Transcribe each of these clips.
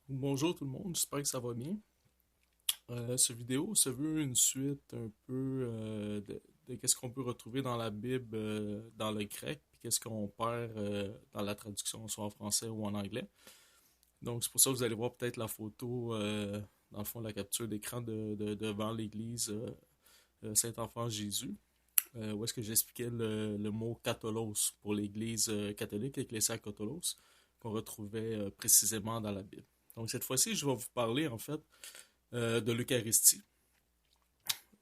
Bonjour tout le monde, j'espère que ça va bien. Cette vidéo se veut une suite un peu de qu'est-ce qu'on peut retrouver dans la Bible dans le grec, puis qu'est-ce qu'on perd dans la traduction, soit en français ou en anglais. Donc c'est pour ça que vous allez voir peut-être la photo, dans le fond, la capture d'écran devant l'église Saint-Enfant Jésus, où est-ce que j'expliquais le mot katolos pour l'église catholique, Ecclesia Katolos, qu'on retrouvait précisément dans la Bible. Donc cette fois-ci, je vais vous parler en fait de l'Eucharistie.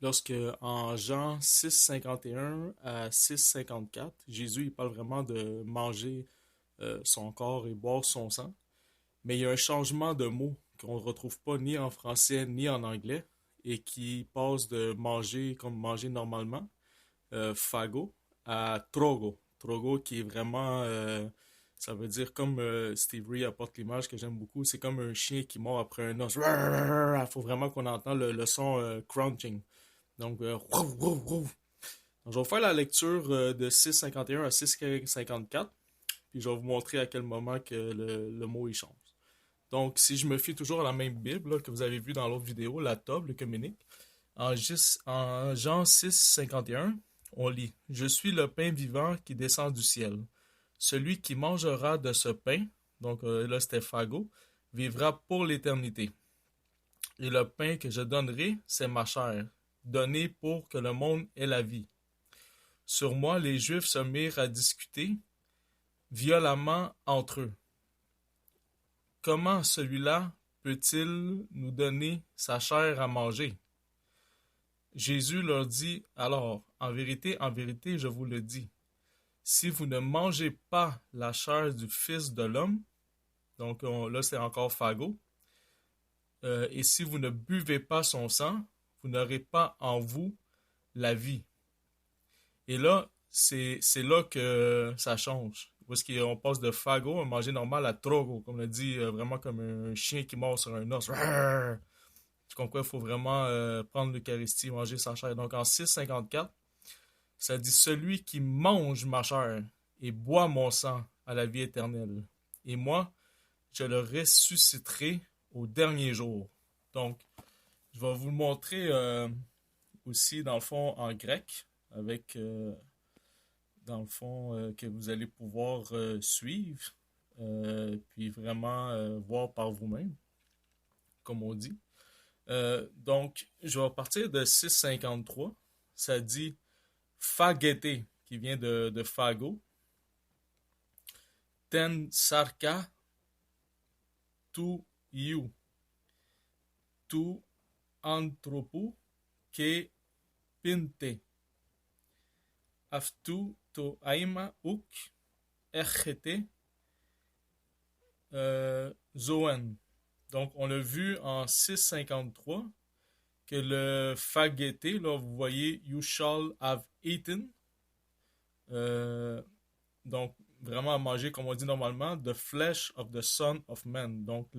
Lorsque en Jean 6,51 à 6,54, Jésus il parle vraiment de manger son corps et boire son sang, mais il y a un changement de mot qu'on ne retrouve pas ni en français ni en anglais et qui passe de manger comme manger normalement, fago, à trogo. Trogo qui est vraiment, ça veut dire comme Steve Ray apporte l'image que j'aime beaucoup, c'est comme un chien qui mord après un os. Il faut vraiment qu'on entende le son crunching. Donc, rouf, rouf, rouf. Donc, je vais vous faire la lecture de 6,51 à 6,54, puis je vais vous montrer à quel moment que le mot il change. Donc, si je me fie toujours à la même Bible là, que vous avez vu dans l'autre vidéo, la table, le communique, en Jean 6,51, on lit: Je suis le pain vivant qui descend du ciel. Celui qui mangera de ce pain, donc là c'était fago, vivra pour l'éternité. Et le pain que je donnerai, c'est ma chair, donnée pour que le monde ait la vie. Sur moi, les Juifs se mirent à discuter violemment entre eux. Comment celui-là peut-il nous donner sa chair à manger? Jésus leur dit alors, en vérité, je vous le dis, si vous ne mangez pas la chair du Fils de l'homme, donc là c'est encore fagot, et si vous ne buvez pas son sang, vous n'aurez pas en vous la vie. Et là, c'est là que ça change. Parce qu'on passe de fagot, à manger normal, à trogo, comme on a dit, vraiment comme un chien qui mord sur un os. Tu comprends, il faut vraiment prendre l'Eucharistie, manger sa chair. Donc en 6,54, ça dit: Celui qui mange ma chair et boit mon sang à la vie éternelle. Et moi, je le ressusciterai au dernier jour. Donc, je vais vous le montrer aussi, dans le fond, en grec, avec, dans le fond, que vous allez pouvoir suivre, puis vraiment voir par vous-même, comme on dit. Donc, je vais partir de 6,53. Ça dit fagete, qui vient de fago. Ten sarka tu iu. Tu anthropu ke pinte. Aftu to aima uk echete zoen. Donc, on a vu en 6,53 que le fagueté, là, vous voyez, you shall have eaten. Euh, donc, vraiment à manger, comme on dit normalement, the flesh of the Son of Man. Donc,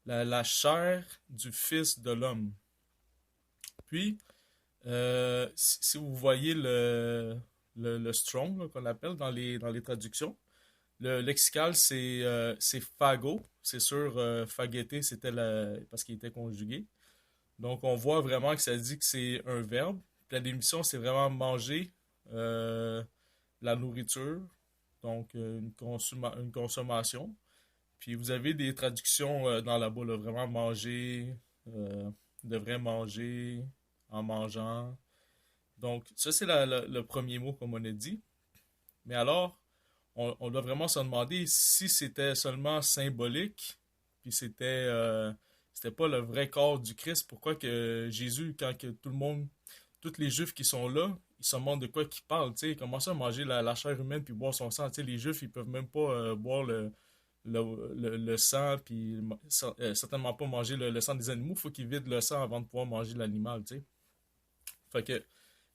la chair du Fils de l'homme. Puis, si vous voyez le strong là, qu'on appelle dans les traductions, le lexical, c'est fago. C'est sûr, fagueté, c'était parce qu'il était conjugué. Donc, on voit vraiment que ça dit que c'est un verbe. Puis la définition, c'est vraiment manger euh, la nourriture, donc une consommation. Puis vous avez des traductions dans la bas, là, vraiment manger, euh, devrait manger, en mangeant. Donc, ça, c'est le premier mot comme on a dit. Mais alors, on doit vraiment se demander si c'était seulement symbolique, puis c'était pas le vrai corps du Christ. Pourquoi que Jésus, quand que tout le monde, tous les Juifs qui sont là, ils se demandent de quoi qu'ils parlent, tu sais, comment ça manger la chair humaine puis boire son sang, tu sais, les Juifs ils peuvent même pas boire le sang puis certainement pas manger le sang des animaux, faut qu'ils vident le sang avant de pouvoir manger l'animal, tu sais. Fait que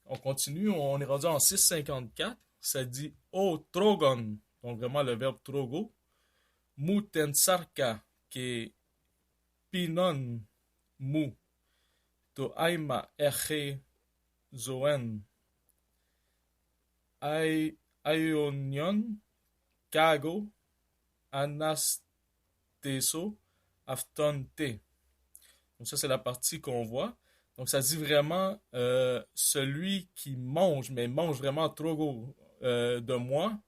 on continue, on est rendu en 6,54. Ça dit O trogon, donc vraiment le verbe trogo. Mutensarka, qui est pinon mu. To aima eche zoen. Aionion, kago, anasteso, aftonte. Donc ça, c'est la partie qu'on voit. Donc ça dit vraiment celui qui mange, mais mange vraiment trop gros de moi,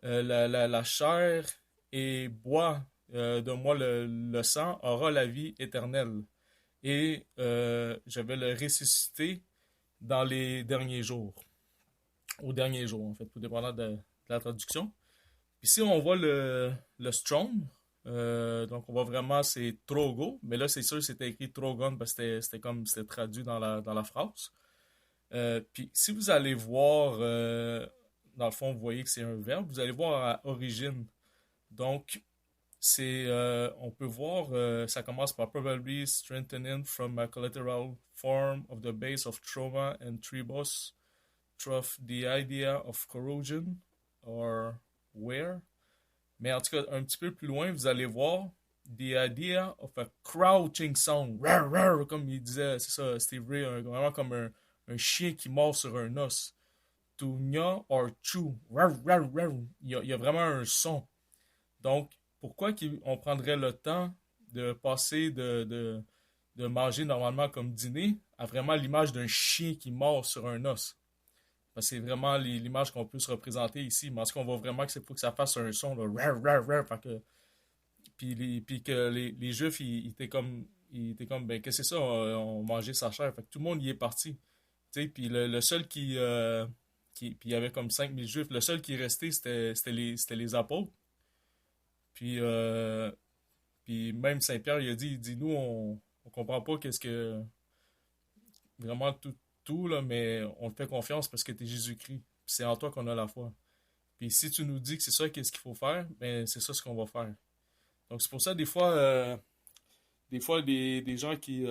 la chair et boit de moi le sang aura la vie éternelle. Et je vais le ressusciter dans les derniers jours. Au dernier jour, en fait, tout dépendant de la traduction. Puis si on voit le Strong, donc on voit vraiment c'est Trogo, mais là c'est sûr c'était écrit Trogon parce que c'était comme c'était traduit dans la phrase. Puis si vous allez voir, dans le fond, vous voyez que c'est un verbe, vous allez voir à origine. Donc on peut voir, ça commence par probably strengthening from a collateral form of the base of trauma and tribos, trough the idea of corrosion or wear. Mais en tout cas, un petit peu plus loin, vous allez voir the idea of a crouching sound. Rar, rar, comme il disait, c'est ça, Steve Ray, vraiment comme un chien qui mord sur un os. To nya or chew. Rar, rar, rar. Il y a vraiment un son. Donc, pourquoi on prendrait le temps de passer de manger normalement comme dîner à vraiment l'image d'un chien qui mord sur un os? Parce que c'est vraiment l'image qu'on peut se représenter ici. Mais en ce qu'on voit vraiment qu'il faut que ça fasse un son, là, rar, rar, rar, puis que les Juifs, ils étaient comme, ben, qu'est-ce que c'est ça, on mangeait sa chair. Fait que tout le monde y est parti. Tu sais, puis le seul puis il y avait comme 5000 Juifs, le seul qui est resté, c'était les apôtres. Puis, puis même Saint-Pierre, il dit, nous, on comprend pas qu'est-ce que, vraiment tout, là, mais on te fait confiance parce que tu es Jésus-Christ. C'est en toi qu'on a la foi. Puis si tu nous dis que c'est ça qu'est-ce qu'il faut faire, ben c'est ça ce qu'on va faire. Donc c'est pour ça des fois des gens qui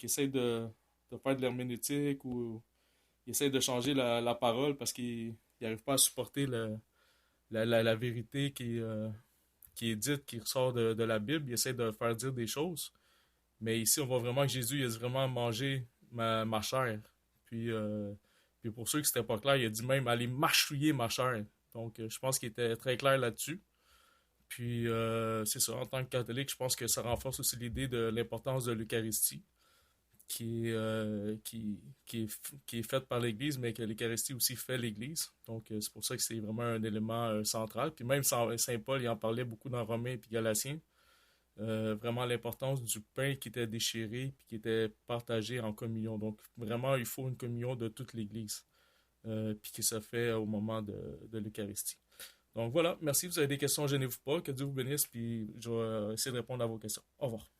essayent de faire de l'herméneutique ou ils essayent de changer la parole parce qu'ils n'arrivent pas à supporter la vérité qui est dite, qui ressort de la Bible. Ils essayent de faire dire des choses. Mais ici, on voit vraiment que Jésus il a vraiment mangé ma chair. Puis, puis pour ceux qui n'étaient pas clairs, il a dit même aller mâchouiller ma chair. Donc, je pense qu'il était très clair là-dessus. Puis, c'est ça, en tant que catholique, je pense que ça renforce aussi l'idée de l'importance de l'Eucharistie, qui est faite par l'Église, mais que l'Eucharistie aussi fait l'Église. Donc, c'est pour ça que c'est vraiment un élément central. Puis même Saint Paul, il en parlait beaucoup dans Romains et Galatiens. Vraiment l'importance du pain qui était déchiré puis qui était partagé en communion. Donc, vraiment, il faut une communion de toute l'Église. Puis qui se fait au moment de l'Eucharistie. Donc voilà, merci. Vous avez des questions, gênez-vous pas. Que Dieu vous bénisse, puis je vais essayer de répondre à vos questions. Au revoir.